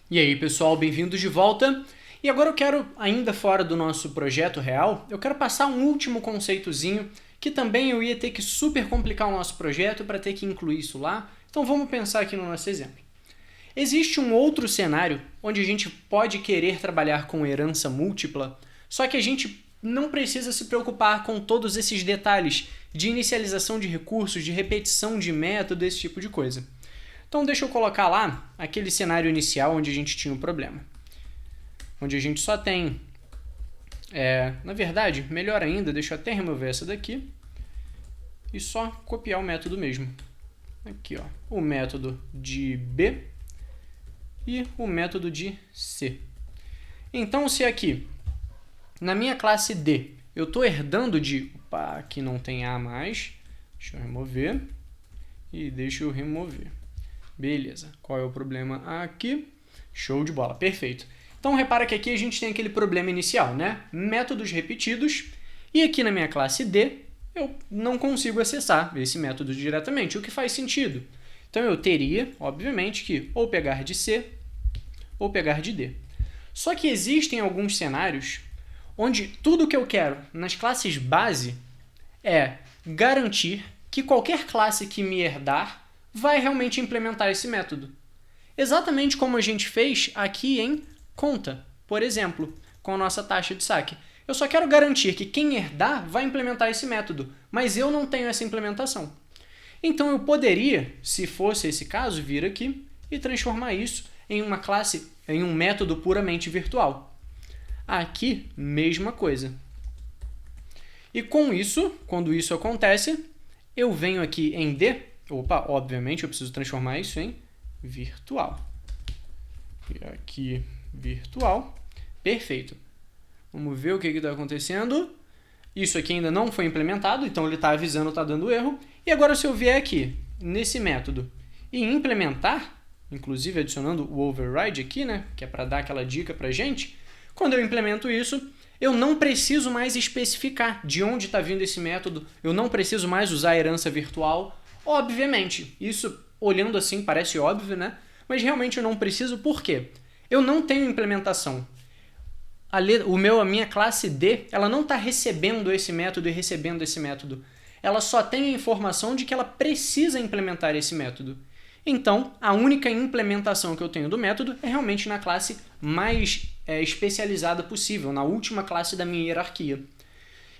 E aí, pessoal, bem-vindos de volta. E agora eu quero, ainda fora do nosso projeto real, eu quero passar um último conceitozinho que também eu ia ter que super complicar o nosso projeto para ter que incluir isso lá. Então vamos pensar aqui no nosso exemplo. Existe um outro cenário onde a gente pode querer trabalhar com herança múltipla, só que a gente não precisa se preocupar com todos esses detalhes de inicialização de recursos, de repetição de método, esse tipo de coisa. Então deixa eu colocar lá aquele cenário inicial onde a gente tinha o problema. Onde a gente só tem... na verdade, melhor ainda, deixa eu até remover essa daqui e só copiar o método mesmo. Aqui, ó, o método de B e o método de C. Então, se aqui, na minha classe D, eu estou herdando de... Opa, aqui não tem A mais. Deixa eu remover. E deixa eu remover. Beleza. Qual é o problema aqui? Show de bola. Perfeito. Então, repara que aqui a gente tem aquele problema inicial, né? Métodos repetidos. E aqui na minha classe D, eu não consigo acessar esse método diretamente, o que faz sentido. Então, eu teria, obviamente, que ou pegar de C ou pegar de D. Só que existem alguns cenários onde tudo que eu quero nas classes base é garantir que qualquer classe que me herdar vai realmente implementar esse método. Exatamente como a gente fez aqui em conta, por exemplo, com a nossa taxa de saque. Eu só quero garantir que quem herdar vai implementar esse método, mas eu não tenho essa implementação. Então eu poderia, se fosse esse caso, vir aqui e transformar isso em uma classe, em um método puramente virtual. Aqui, mesma coisa. E com isso, quando isso acontece, eu venho aqui em D. Opa, obviamente eu preciso transformar isso em virtual. E aqui, virtual. Perfeito. Vamos ver o que está acontecendo. Isso aqui ainda não foi implementado, então ele está avisando, está dando erro. E agora se eu vier aqui, nesse método, e implementar, inclusive adicionando o override aqui, né, que é para dar aquela dica para a gente, quando eu implemento isso, eu não preciso mais especificar de onde está vindo esse método, eu não preciso mais usar a herança virtual. Obviamente, isso olhando assim parece óbvio, né? Mas realmente eu não preciso, por quê? Eu não tenho implementação. A minha classe D, ela não está recebendo esse método e recebendo esse método. Ela só tem a informação de que ela precisa implementar esse método. Então, a única implementação que eu tenho do método é realmente na classe mais especializada possível, na última classe da minha hierarquia.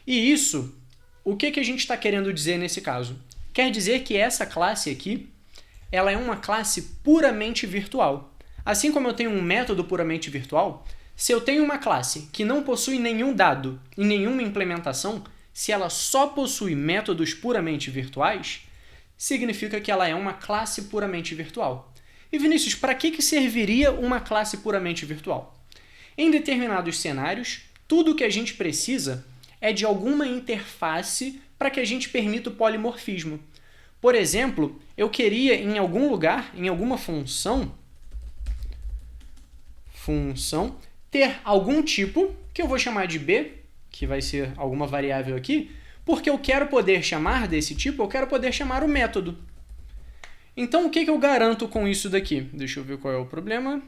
E isso, o que a gente está querendo dizer nesse caso? Quer dizer que essa classe aqui, ela é uma classe puramente virtual. Assim como eu tenho um método puramente virtual, se eu tenho uma classe que não possui nenhum dado e nenhuma implementação, se ela só possui métodos puramente virtuais, significa que ela é uma classe puramente virtual. E Vinícius, para que serviria uma classe puramente virtual? Em determinados cenários, tudo o que a gente precisa é de alguma interface para que a gente permita o polimorfismo. Por exemplo, eu queria em algum lugar, em alguma função, ter algum tipo, que eu vou chamar de B, que vai ser alguma variável aqui, porque eu quero poder chamar desse tipo, eu quero poder chamar o método. Então, o que eu garanto com isso daqui? Deixa eu ver qual é o problema.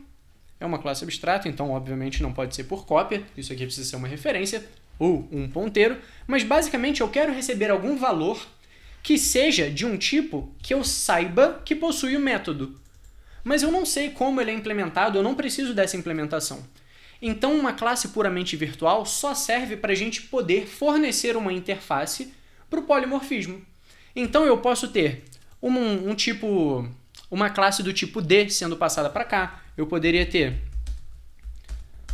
É uma classe abstrata, então, obviamente, não pode ser por cópia. Isso aqui precisa ser uma referência ou um ponteiro. Mas, basicamente, eu quero receber algum valor que seja de um tipo que eu saiba que possui o método. Mas eu não sei como ele é implementado, eu não preciso dessa implementação. Então, uma classe puramente virtual só serve para a gente poder fornecer uma interface para o polimorfismo. Então, eu posso ter uma classe do tipo D sendo passada para cá. Eu poderia ter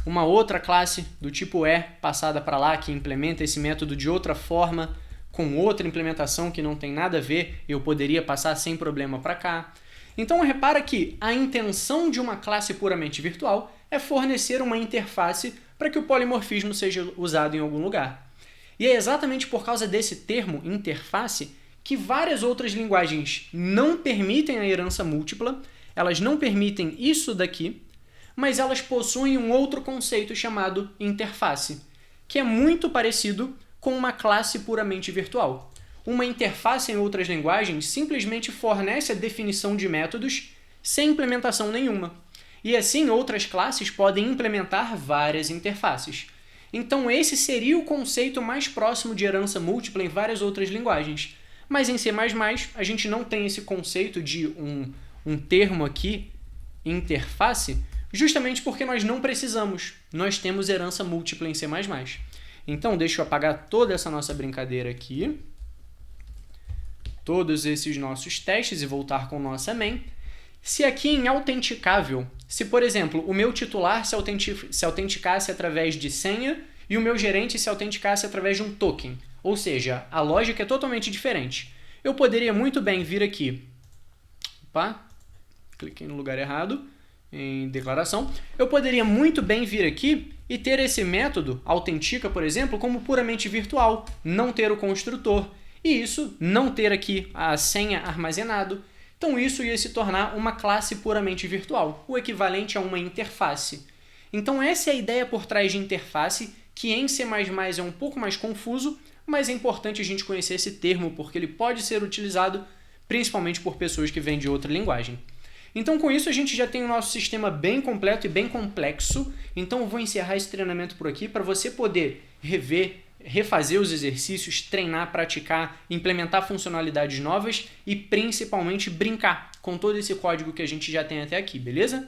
uma outra classe do tipo E passada para lá, que implementa esse método de outra forma, com outra implementação que não tem nada a ver, eu poderia passar sem problema para cá. Então, repara que a intenção de uma classe puramente virtual é fornecer uma interface para que o polimorfismo seja usado em algum lugar. E é exatamente por causa desse termo, interface, que várias outras linguagens não permitem a herança múltipla, elas não permitem isso daqui, mas elas possuem um outro conceito chamado interface, que é muito parecido com uma classe puramente virtual. Uma interface em outras linguagens simplesmente fornece a definição de métodos sem implementação nenhuma. E assim, outras classes podem implementar várias interfaces. Então esse seria o conceito mais próximo de herança múltipla em várias outras linguagens. Mas em C++ a gente não tem esse conceito de um termo aqui, interface, justamente porque nós não precisamos. Nós temos herança múltipla em C++. Então deixa eu apagar toda essa nossa brincadeira aqui, todos esses nossos testes e voltar com nossa main. Se aqui em autenticável, se por exemplo o meu titular se autenticasse através de senha e o meu gerente se autenticasse através de um token, ou seja, a lógica é totalmente diferente. Eu poderia muito bem vir aqui, cliquei no lugar errado, em declaração, eu poderia muito bem vir aqui e ter esse método, autentica, por exemplo, como puramente virtual, não ter o construtor, e isso não ter aqui a senha armazenado. Então isso ia se tornar uma classe puramente virtual, o equivalente a uma interface. Então essa é a ideia por trás de interface, que em C++ é um pouco mais confuso, mas é importante a gente conhecer esse termo, porque ele pode ser utilizado principalmente por pessoas que vêm de outra linguagem. Então com isso a gente já tem o nosso sistema bem completo e bem complexo, então eu vou encerrar esse treinamento por aqui para você poder rever, refazer os exercícios, treinar, praticar, implementar funcionalidades novas e principalmente brincar com todo esse código que a gente já tem até aqui, beleza?